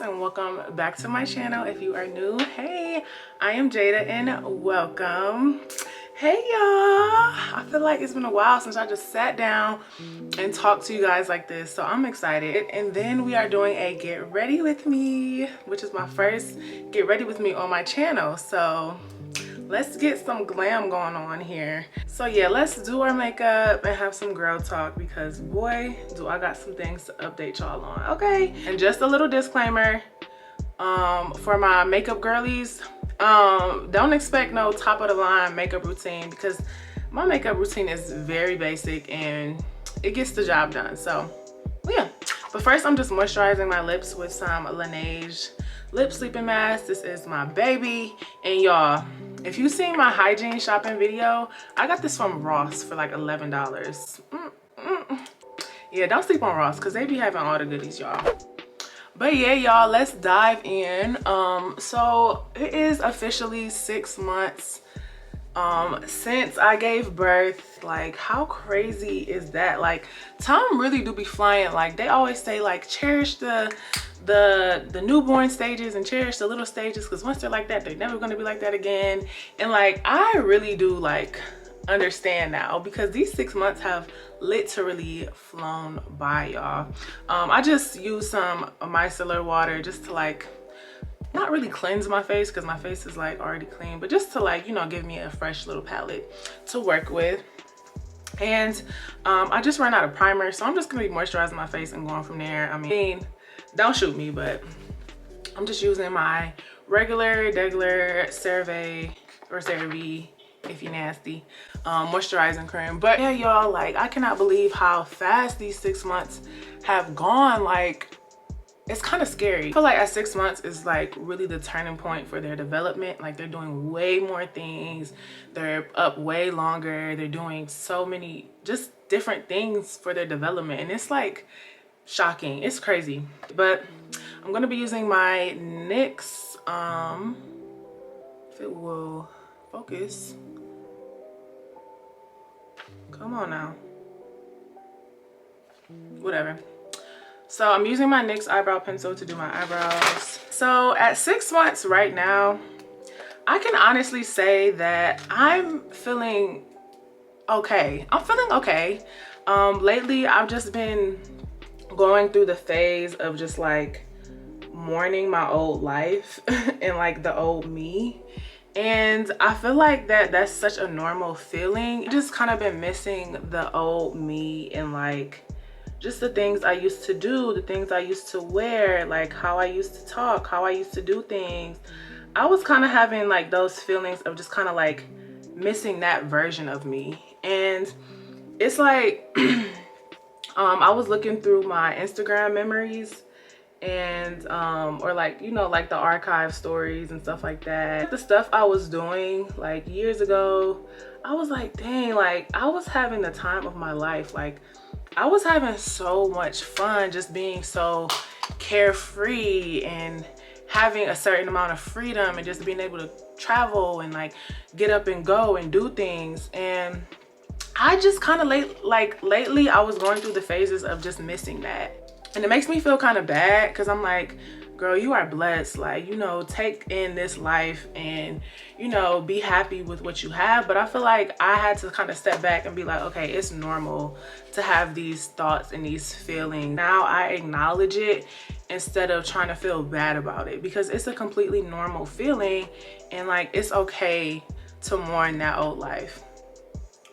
guys, and welcome back to my channel. If you are new, hey, I am Jada and welcome. Hey y'all, I feel like it's been a while since I just sat down and talked to you guys like this, so I'm excited. And then we are doing a get ready with me, which is my first get ready with me on my channel, so let's get some glam going on here. So yeah, let's do our makeup and have some girl talk, because boy, do I got some things to update y'all on, okay? And just a little disclaimer, for my makeup girlies, don't expect no top of the line makeup routine, because my makeup routine is very basic and it gets the job done. So yeah, but first I'm just moisturizing my lips with some Laneige lip sleeping mask. This is my baby. And y'all, if you seen my hygiene shopping video, I got this from Ross for like $11. Yeah, don't sleep on Ross, because they be having all the goodies, y'all. But yeah, y'all, let's dive in. So it is officially 6 months since I gave birth. Like, how crazy is that? Like, time really do be flying. Like, they always say, like, cherish the newborn stages and cherish the little stages, because once they're like that, they're never going to be like that again. And like, I really do like understand now, because these 6 months have literally flown by, y'all. I just used some micellar water just to like not really cleanse my face, because my face is like already clean, but just to like, you know, give me a fresh little palette to work with. And I just ran out of primer, so I'm just gonna be moisturizing my face and going from there. I mean, don't shoot me, but I'm just using my regular CeraVe or CeraVe if you're nasty moisturizing cream. But yeah, y'all, like, I cannot believe how fast these 6 months have gone. Like, it's kind of scary. I feel like at 6 months is like really the turning point for their development. Like, they're doing way more things, they're up way longer, they're doing so many just different things for their development, and it's like shocking. It's crazy. But I'm gonna be using my NYX, if it will focus. Come on now. Whatever. So I'm using my NYX eyebrow pencil to do my eyebrows. So at 6 months right now, I can honestly say that I'm feeling okay. I'm feeling okay. Lately, I've just been going through the phase of just like mourning my old life and like the old me. And I feel like that's such a normal feeling. I just kind of been missing the old me, and like just the things I used to do, the things I used to wear, like how I used to talk, how I used to do things. I was kind of having like those feelings of just kind of like missing that version of me. And it's like I was looking through my Instagram memories, and or like, you know, like the archive stories and stuff like that, the stuff I was doing like years ago. I was like, dang, like I was having the time of my life. Like, I was having so much fun, just being so carefree and having a certain amount of freedom, and just being able to travel and like get up and go and do things. And I just kind of lately I was going through the phases of just missing that. And it makes me feel kind of bad, because I'm like, girl, you are blessed. Like, you know, take in this life and, you know, be happy with what you have. But I feel like I had to kind of step back and be like, okay, it's normal to have these thoughts and these feelings. Now I acknowledge it instead of trying to feel bad about it, because it's a completely normal feeling, and like, it's okay to mourn that old life.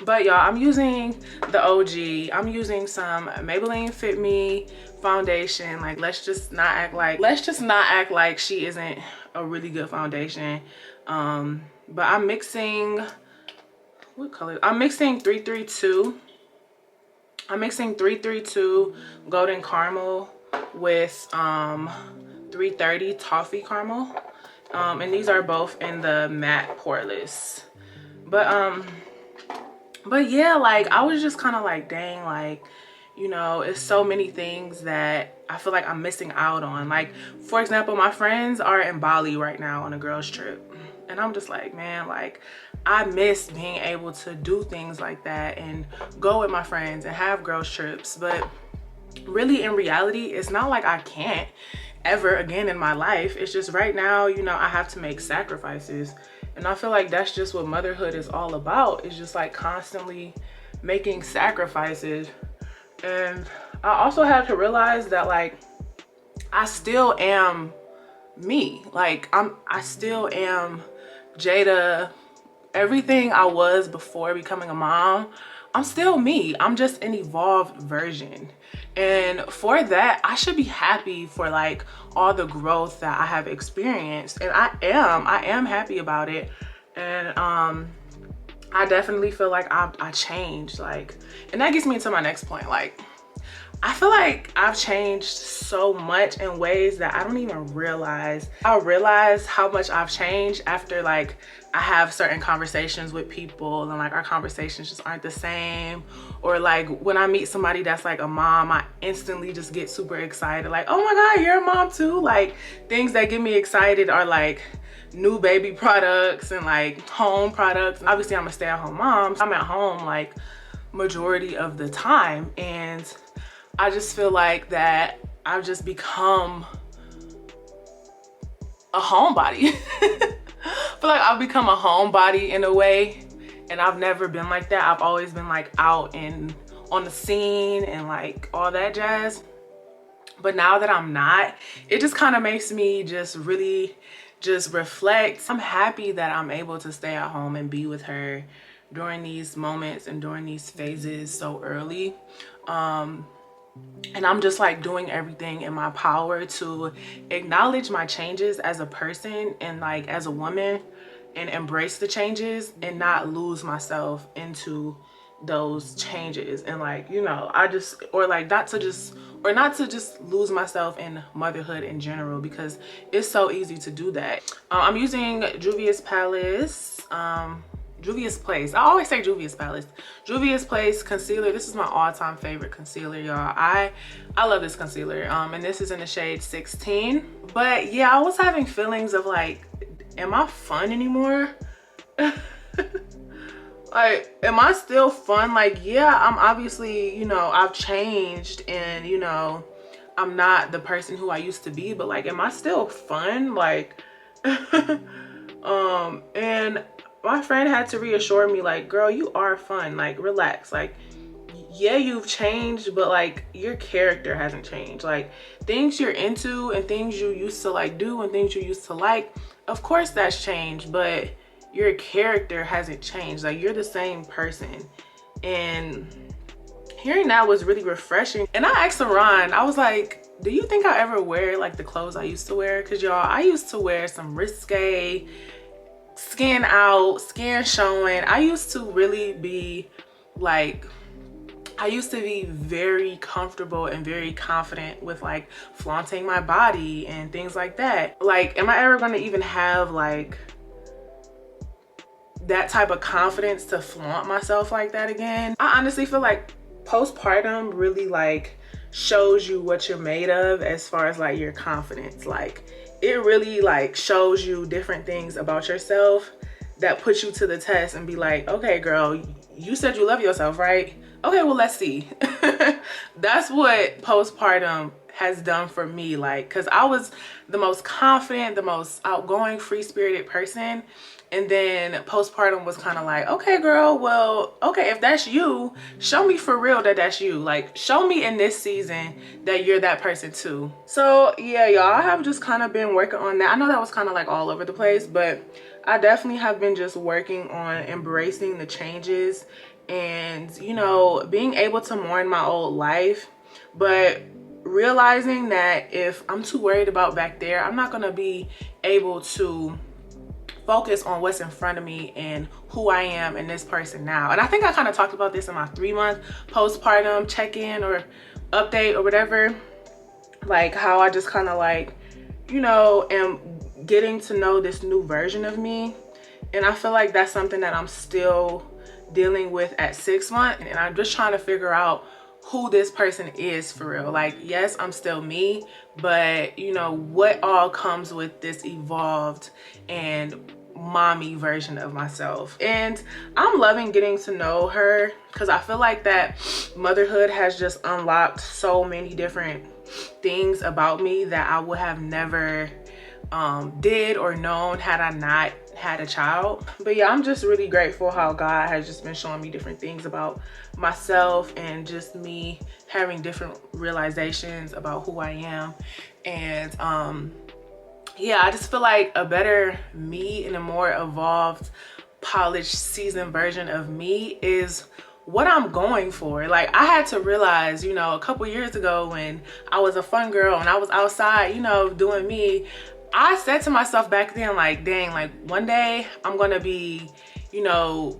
But y'all, I'm using the OG. I'm using some Maybelline Fit Me foundation. Like, let's just not act like she isn't a really good foundation. But I'm mixing, what color? I'm mixing 332. I'm mixing 332 Golden Caramel with 330 Toffee Caramel. And these are both in the matte poreless. But yeah, like, I was just kind of like, dang, like, you know, it's so many things that I feel like I'm missing out on. Like, for example, my friends are in Bali right now on a girls trip, and I'm just like, man, like, I miss being able to do things like that and go with my friends and have girls trips. But really, in reality, it's not like I can't. ever again in my life. It's just right now, you know, I have to make sacrifices. And I feel like that's just what motherhood is all about. It's just like constantly making sacrifices. And I also had to realize that like I still am me. Like I still am Jada. Everything I was before becoming a mom, I'm still me. I'm just an evolved version. And for that, I should be happy for like all the growth that I have experienced. And I am happy about it. And I definitely feel like I changed, like, and that gets me to my next point. Like, I feel like I've changed so much in ways that I don't even realize. I realize how much I've changed after like I have certain conversations with people and like our conversations just aren't the same. Or like when I meet somebody that's like a mom, I instantly just get super excited. Like, oh my God, you're a mom too? Like things that get me excited are like new baby products and like home products. Obviously I'm a stay-at-home mom. I'm at home like majority of the time, and I just feel like that I've just become a homebody. I feel like I've become a homebody in a way, and I've never been like that. I've always been like out and on the scene and like all that jazz. But now that I'm not, it just kind of makes me just really just reflect. I'm happy that I'm able to stay at home and be with her during these moments and during these phases so early. And I'm just like doing everything in my power to acknowledge my changes as a person and like as a woman, and embrace the changes and not lose myself into those changes. And like, you know, not to just lose myself in motherhood in general, because it's so easy to do that. I'm using Juvia's Place. I always say Juvia's Place concealer. This is my all-time favorite concealer, y'all. I love this concealer. And this is in the shade 16. But yeah, I was having feelings of like, am I fun anymore? Like, am I still fun? Like, yeah, I'm obviously, you know, I've changed, and you know, I'm not the person who I used to be, but like, am I still fun? Like, and my friend had to reassure me, like, girl, you are fun, like, relax. Like, yeah, you've changed, but like your character hasn't changed. Like things you're into and things you used to like do and things you used to like, of course that's changed, but your character hasn't changed. Like you're the same person. And hearing that was really refreshing. And I asked Ron, I was like, do you think I ever wear like the clothes I used to wear? Because y'all, I used to wear some risque, skin out, skin showing. I used to really be like, I used to be very comfortable and very confident with like flaunting my body and things like that. Like, am I ever gonna even have like that type of confidence to flaunt myself like that again? I honestly feel like postpartum really like shows you what you're made of as far as like your confidence. Like it really like shows you different things about yourself that put you to the test and be like, okay girl, you said you love yourself, right? Okay, well, let's see. That's what postpartum has done for me. Like, cause I was the most confident, the most outgoing, free-spirited person. And then postpartum was kind of like, okay, girl, well, okay, if that's you, show me for real that that's you. Like, show me in this season that you're that person too. So yeah, y'all, I have just kind of been working on that. I know that was kind of like all over the place, but I definitely have been just working on embracing the changes and, you know, being able to mourn my old life, but realizing that if I'm too worried about back there, I'm not gonna be able to focus on what's in front of me and who I am and this person now. And I think I kind of talked about this in my 3-month postpartum check-in or update or whatever, like how I just kind of like, you know, am getting to know this new version of me. And I feel like that's something that I'm still dealing with at 6 months, and I'm just trying to figure out who this person is for real. Like, yes, I'm still me, but you know, what all comes with this evolved and mommy version of myself. And I'm loving getting to know her, because I feel like that motherhood has just unlocked so many different things about me that I would have never did or known had I not had a child. But yeah, I'm just really grateful how God has just been showing me different things about myself and just me having different realizations about who I am. And yeah, I just feel like a better me and a more evolved, polished, seasoned version of me is what I'm going for. Like, I had to realize, you know, a couple years ago when I was a fun girl and I was outside, you know, doing me, I said to myself back then, like, dang, like one day I'm gonna be, you know,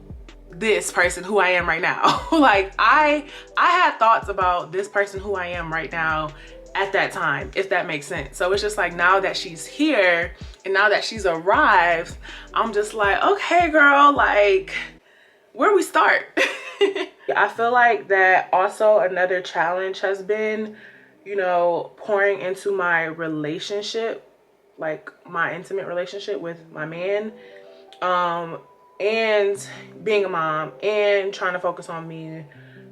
this person who I am right now. Like I had thoughts about this person who I am right now at that time, if that makes sense. So it's just like, now that she's here and now that she's arrived, I'm just like, okay, girl, like, where we start? I feel like that also another challenge has been, you know, pouring into my relationship, like my intimate relationship with my man, and being a mom and trying to focus on me,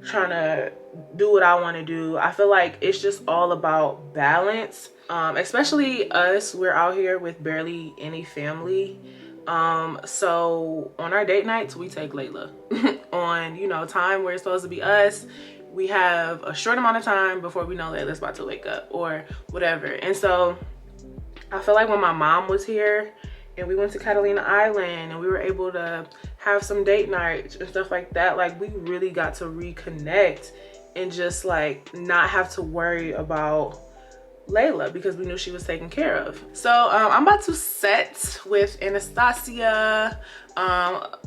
trying to do what I want to do. I feel like it's just all about balance, especially us. We're out here with barely any family. So on our date nights, we take Layla. On, you know, time where it's supposed to be us, we have a short amount of time before we know Layla's about to wake up or whatever. And so I feel like when my mom was here and we went to Catalina Island and we were able to have some date nights and stuff like that, like we really got to reconnect and just like not have to worry about Layla because we knew she was taken care of. So I'm about to set with Anastasia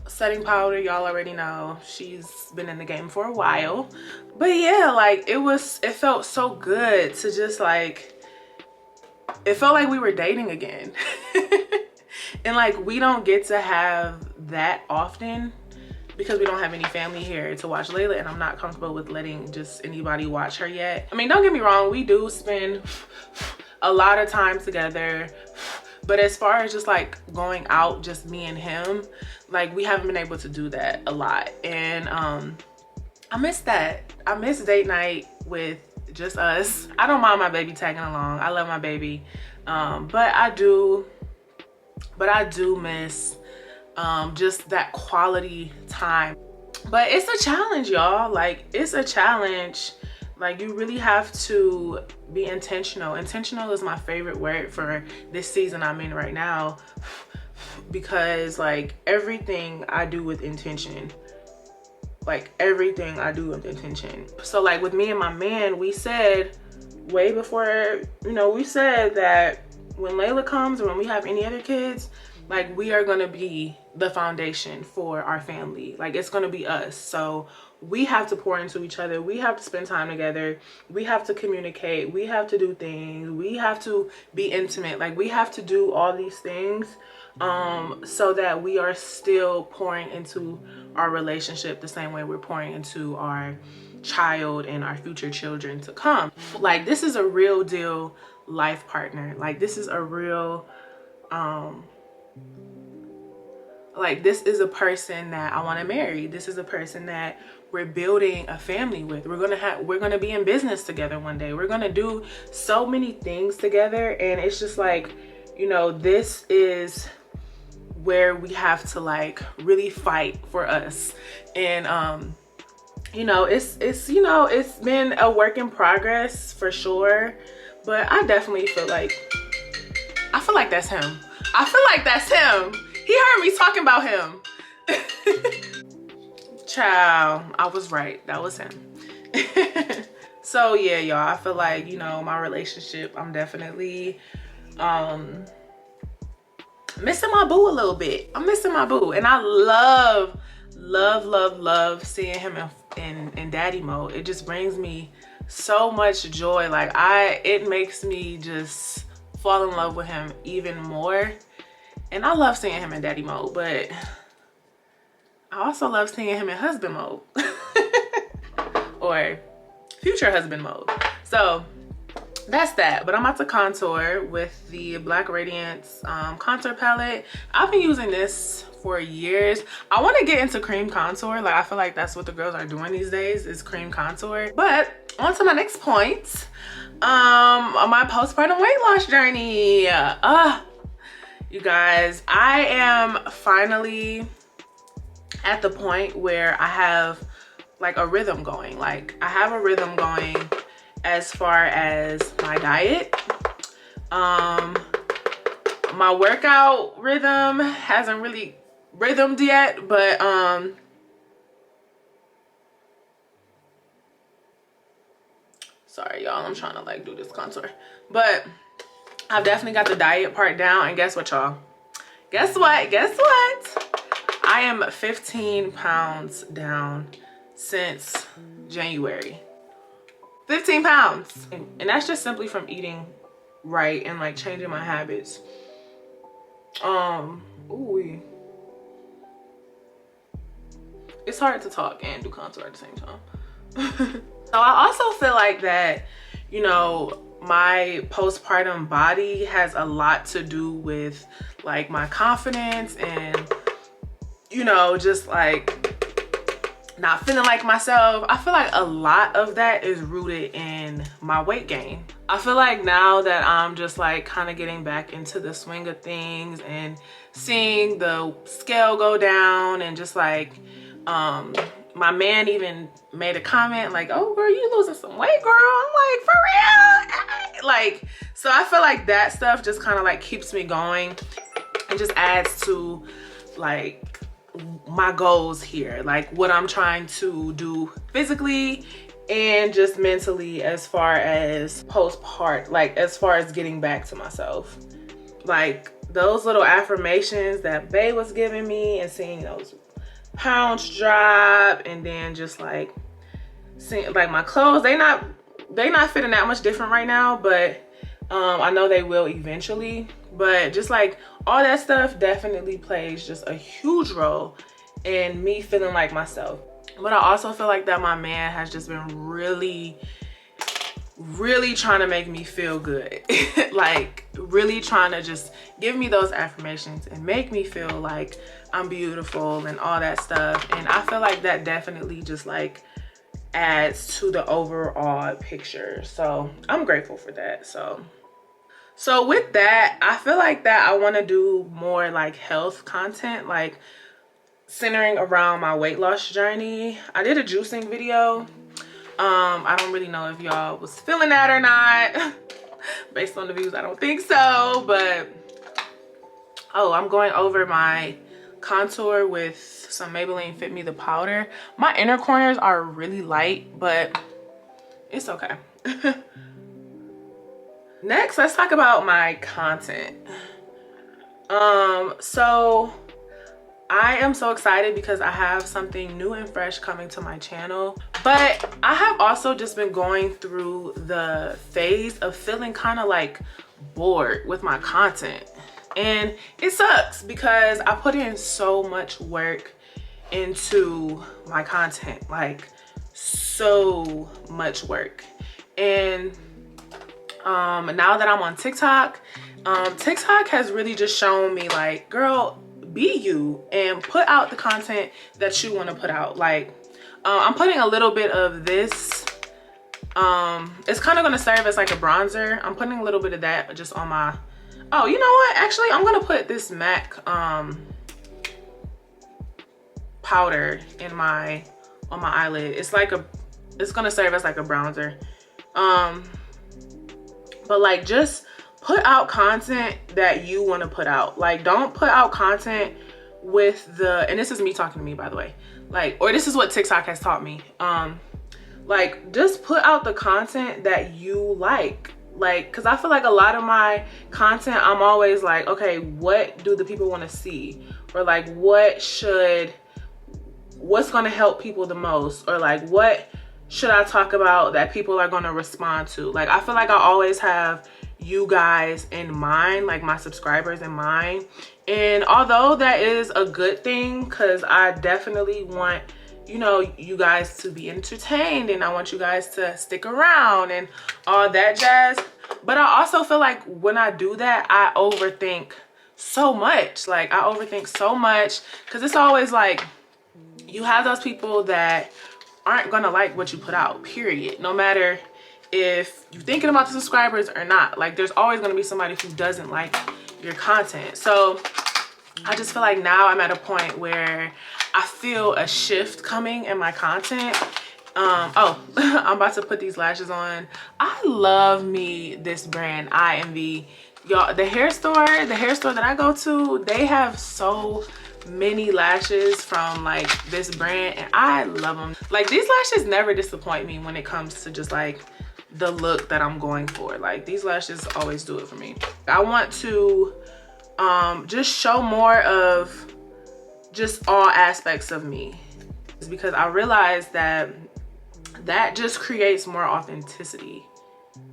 setting powder. Y'all already know she's been in the game for a while, but yeah, like it felt so good to just like, it felt like we were dating again. And like, we don't get to have that often because we don't have any family here to watch Layla, and I'm not comfortable with letting just anybody watch her yet. I mean, don't get me wrong, we do spend a lot of time together, but as far as just like going out, just me and him, like we haven't been able to do that a lot. And I miss that. I miss date night with just us. I don't mind my baby tagging along. I love my baby, but I do miss just that quality time. But it's a challenge, y'all. Like, it's a challenge. Like, you really have to be intentional. Intentional is my favorite word for this season I'm in right now, because like everything I do with intention. Like everything I do with intention. So like with me and my man, we said way before, you know, we said that when Layla comes or when we have any other kids, like we are gonna be the foundation for our family. Like it's gonna be us. So we have to pour into each other. We have to spend time together. We have to communicate. We have to do things. We have to be intimate. Like we have to do all these things so that we are still pouring into our relationship the same way we're pouring into our child and our future children to come. Like this is a real deal life partner. Like this is a real like this is a person that I want to marry. This is a person that we're building a family with. We're gonna be in business together one day. We're gonna do so many things together, and it's just like, you know, this is where we have to like really fight for us. And you know, it's you know, it's been a work in progress for sure, but I definitely feel like that's him. I feel like that's him. He heard me talking about him. Child, I was right. That was him. So yeah, y'all, I feel like, you know, my relationship, I'm definitely missing my boo a little bit. I'm missing my boo, and I love seeing him in daddy mode. It just brings me so much joy. Like it makes me just fall in love with him even more. And I love seeing him in daddy mode, but I also love seeing him in husband mode or future husband mode. So that's that. But I'm about to contour with the Black Radiance contour palette. I've been using this for years. I want to get into cream contour. Like, I feel like that's what the girls are doing these days, is cream contour. But on to my next point, my postpartum weight loss journey. You guys, I am finally at the point where I have like a rhythm going. Like, I have a rhythm going as far as my diet. My workout rhythm hasn't really rhythmed yet, but sorry y'all, I'm trying to like do this contour, but I've definitely got the diet part down. And guess what, y'all? Guess what? I am 15 pounds down since January. 15 pounds. And that's just simply from eating right and like changing my habits. Ooh. It's hard to talk and do contour at the same time. So I also feel like that, you know, my postpartum body has a lot to do with like my confidence and, you know, just like not feeling like myself. I feel like a lot of that is rooted in my weight gain. I feel like now that I'm just like kind of getting back into the swing of things and seeing the scale go down, and just like my man even made a comment like, oh girl, you losing some weight, girl. I'm like, for real? Like, so I feel like that stuff just kind of like keeps me going and just adds to like my goals here, like what I'm trying to do physically and just mentally, as far as postpartum, like as far as getting back to myself. Like those little affirmations that Bae was giving me and seeing those pounds drop, and then just like seeing like my clothes, they not fitting that much different right now, but I know they will eventually. But just like all that stuff definitely plays just a huge role in me feeling like myself. But I also feel like that my man has just been really trying to make me feel good. Like really trying to just give me those affirmations and make me feel like I'm beautiful and all that stuff. And I feel like that definitely just like adds to the overall picture. So I'm grateful for that. So with that, I feel like that I want to do more like health content, like centering around my weight loss journey. I did a juicing video. I don't really know if y'all was feeling that or not. Based on the views, I don't think so. But oh, I'm going over my contour with some Maybelline Fit Me the powder. My inner corners are really light, but it's okay. Next, let's talk about my content. So I am so excited because I have something new and fresh coming to my channel. But I have also just been going through the phase of feeling kind of like bored with my content. And it sucks because I put in so much work into my content, like so much work. And now that I'm on TikTok, TikTok has really just shown me like, girl, be you and put out the content that you want to put out. Like I'm putting a little bit of this, it's kind of going to serve as like a bronzer. I'm putting a little bit of that just on my, oh, you know what, actually I'm going to put this MAC powder in my on my eyelid. It's like it's going to serve as like a bronzer. But like just put out content that you want to put out. Like don't put out content with the, and this is me talking to me, by the way, like, or this is what TikTok has taught me. Like just put out the content that you like, because I feel like a lot of my content, I'm always like, okay, what do the people want to see? Or like what's going to help people the most? Or like what should I talk about that people are going to respond to? Like I feel like I always have you guys in mind, like my subscribers in mind. And although that is a good thing, because I definitely want, you know, you guys to be entertained and I want you guys to stick around and all that jazz, But I also feel like when I do that, I overthink so much. Like I overthink so much because it's always like you have those people that aren't gonna like what you put out, period. No matter if you're thinking about the subscribers or not, like there's always gonna be somebody who doesn't like your content. So I just feel like now I'm at a point where I feel a shift coming in my content. Oh, I'm about to put these lashes on. I love me this brand, IMV. Y'all, the hair store that I go to, they have so many lashes from like this brand and I love them. Like these lashes never disappoint me when it comes to just like the look that I'm going for. Like these lashes always do it for me. I want to just show more of just all aspects of me. It's because I realized that just creates more authenticity.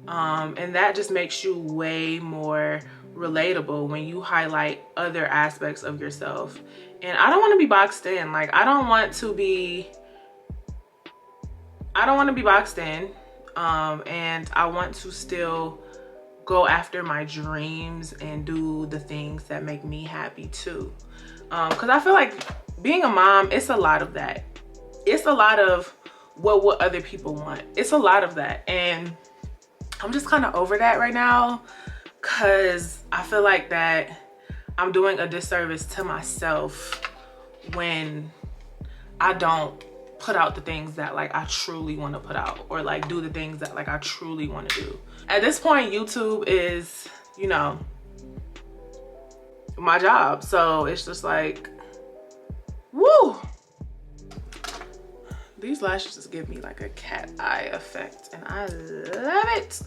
And that just makes you way more relatable when you highlight other aspects of yourself. And I don't want to be boxed in. Like I don't want to be boxed in. And I want to still go after my dreams and do the things that make me happy too. Because I feel like being a mom, it's a lot of that. It's a lot of what other people want. It's a lot of that. And I'm just kind of over that right now because I feel like that I'm doing a disservice to myself when I don't put out the things that like I truly want to put out, or like do the things that like I truly want to do. At this point, YouTube is, you know, my job. So it's just like, woo! These lashes just give me like a cat eye effect and I love it.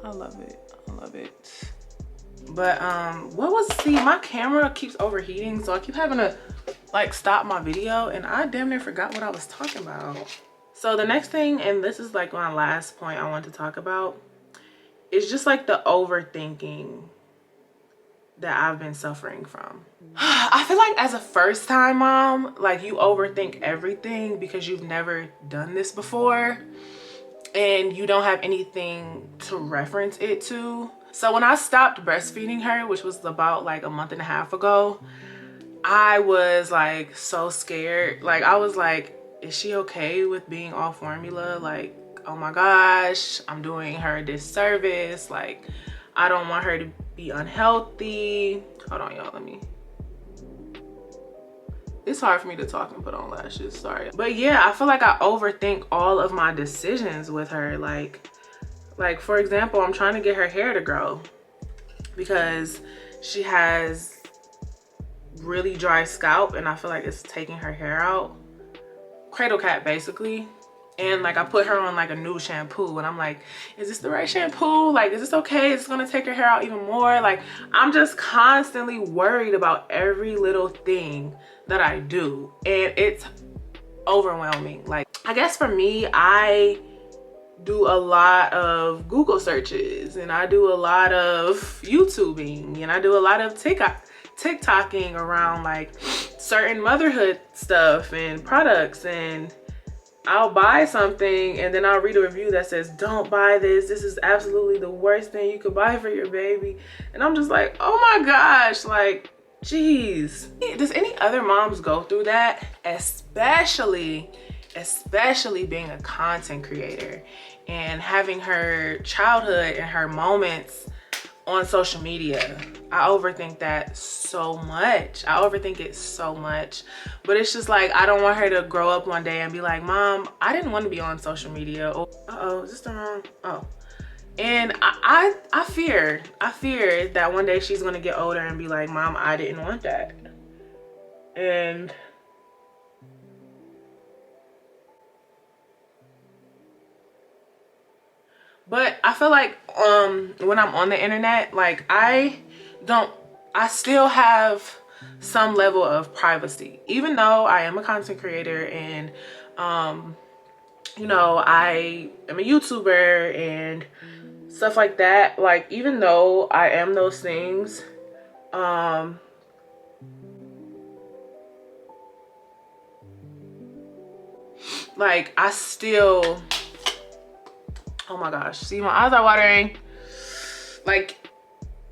I love it. I love it. But see, my camera keeps overheating, so I keep having to like stop my video and I damn near forgot what I was talking about. So the next thing, and this is like my last point I want to talk about, is just like the overthinking that I've been suffering from. I feel like as a first time mom, like you overthink everything because you've never done this before and you don't have anything to reference it to. So when I stopped breastfeeding her, which was about like a month and a half ago, I was like so scared. Like I was like, is she okay with being all formula? Like, oh my gosh, I'm doing her a disservice. Like, I don't want her to be unhealthy. Hold on, y'all, it's hard for me to talk and put on lashes, sorry. But yeah, I feel like I overthink all of my decisions with her. Like for example, I'm trying to get her hair to grow because she has really dry scalp and I feel like it's taking her hair out. Cradle cap basically. And like I put her on like a new shampoo and I'm like, is this the right shampoo? Like, is this okay? It's gonna take her hair out even more. Like, I'm just constantly worried about every little thing that I do and it's overwhelming. Like, I guess for me, I do a lot of Google searches and I do a lot of YouTubing and I do a lot of TikToking around like certain motherhood stuff and products, and I'll buy something and then I'll read a review that says, don't buy this. This is absolutely the worst thing you could buy for your baby. And I'm just like, oh my gosh, like, geez. Does any other moms go through that? Especially being a content creator and having her childhood and her moments on social media. I overthink that so much. I overthink it so much. But it's just like, I don't want her to grow up one day and be like, Mom, I didn't want to be on social media. Oh, uh-oh, is this the wrong? Oh. And I fear that one day she's gonna get older and be like, Mom, I didn't want that. But I feel like when I'm on the internet, like I still have some level of privacy, even though I am a content creator and you know, I am a YouTuber and stuff like that. Like, even though I am those things, like I still, oh my gosh, see, my eyes are watering. like,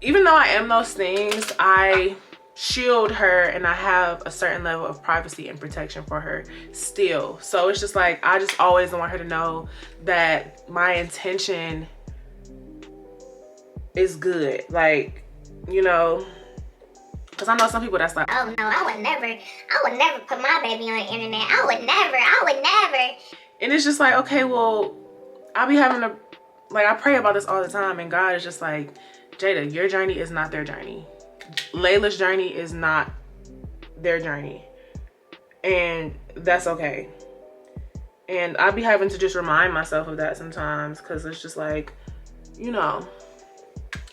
even though I am those things, I shield her and I have a certain level of privacy and protection for her still. So it's just like, I just always want her to know that my intention is good. Like, you know, because I know some people that's like, oh no, I would never put my baby on the internet. I would never. And it's just like, okay, well, I'll be having a, like, I pray about this all the time, and God is just like, Jada, your journey is not their journey. Layla's journey is not their journey. And that's okay. And I'll be having to just remind myself of that sometimes, because it's just like, you know,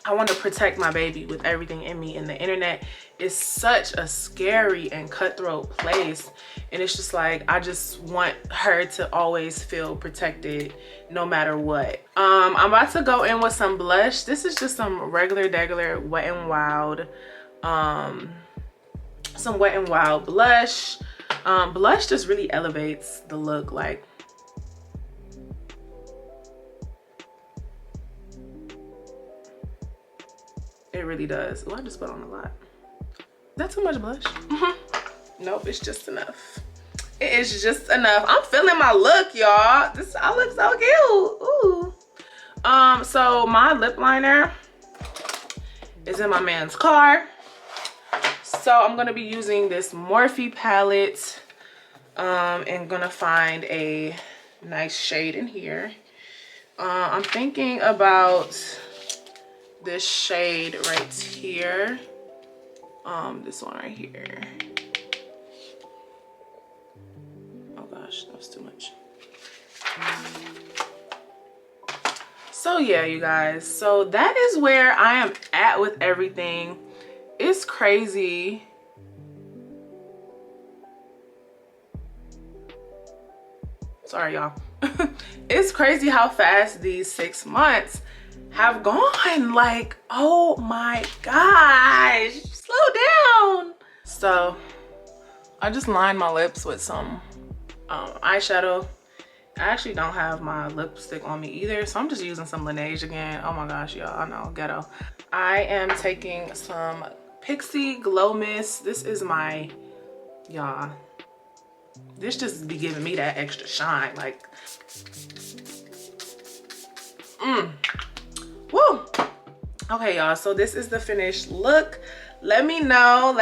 I want to protect my baby with everything in me, and the internet is such a scary and cutthroat place. And it's just like, I just want her to always feel protected no matter what. I'm about to go in with some blush. This is just some regular Wet n Wild, some Wet n Wild blush. Blush just really elevates the look. Like, it really does. Oh, I just put on a lot. Not too much blush. Nope, it's just enough. It is just enough. I'm feeling my look, y'all. This, I look so cute. Ooh. So my lip liner is in my man's car. So I'm gonna be using this Morphe palette, and gonna find a nice shade in here. I'm thinking about this shade right here. This one right here. Oh gosh, that was too much. So yeah, you guys, so that is where I am at with everything. It's crazy. Sorry, y'all. It's crazy how fast these 6 months have gone. Like, oh my gosh, slow down. So I just lined my lips with some eyeshadow. I actually don't have my lipstick on me either, so I'm just using some Laneige again. Oh my gosh, y'all, I know, ghetto. I am taking some Pixie Glow Mist. This is my, y'all, this just be giving me that extra shine. Like, woo. Okay, y'all, so this is the finished look. Let me know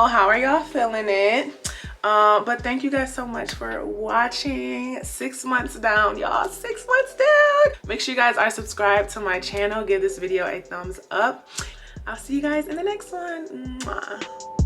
how are y'all feeling it. But thank you guys so much for watching. 6 months down, y'all. 6 months down. Make sure you guys are subscribed to my channel. Give this video a thumbs up. I'll see you guys in the next one. Mwah.